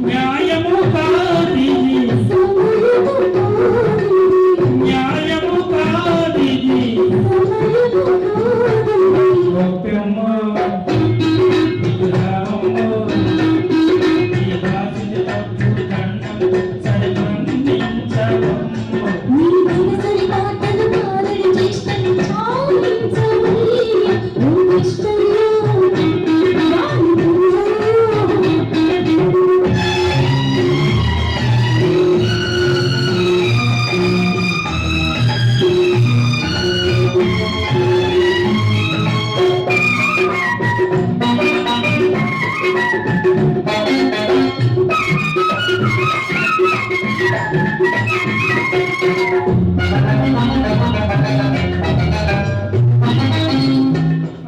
న్యాయము కాది న్యాయము కాది గోప్యము విగ్రహము ఈ దాసిని తప్పు దండము సరిమందించవము నీ మనసరి మాటలు కాలడి చేష్టని చాలించవయ్య ఓ ఇష్టయ్య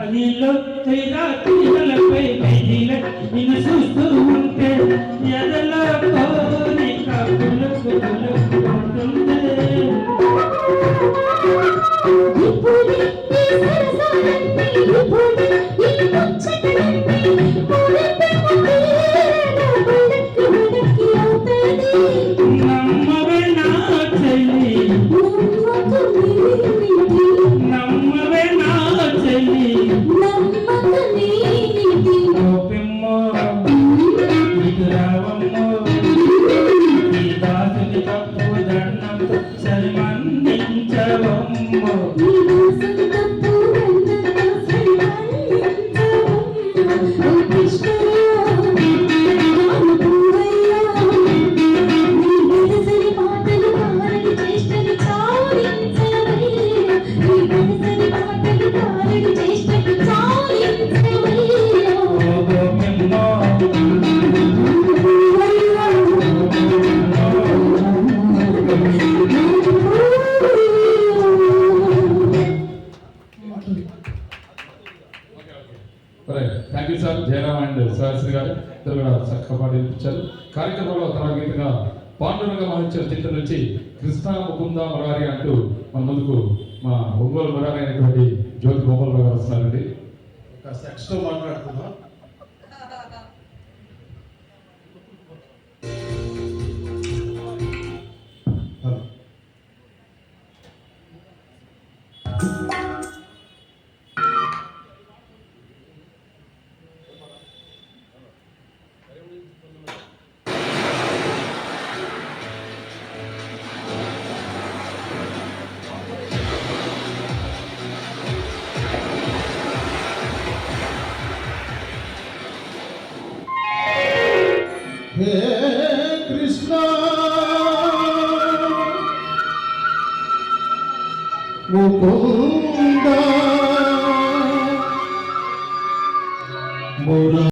అదిలో తీరాలపై నిన్ను చూస్తూ ఉంటే ఎదలో కోరిక పులుకుంటుంది నమ్మవే నా చెల్లి నమ్మవే నా చెల్లి గోపిమ్మో విగ్రహమ్మో ఈ దాసుని తప్పు దండంతో సరిమందించవమ్మో thank you sir. Jayaram and Shastri గారు ఇద్దరు కూడా చక్కగా పాటించారు. కార్యక్రమంలో తరగతిగా పాండురంగ మహోత్సవ చిత్రం నుంచి కృష్ణ ముకుంద మురారి అంటూ మన ముందుకు మా ఒంగోలు మురారి అయినటువంటి జ్యోతి గోపాల్ గారు వస్తున్నారండి. సెక్స్తో మాట్లాడుతున్నాం. हे कृष्णा मुकुंद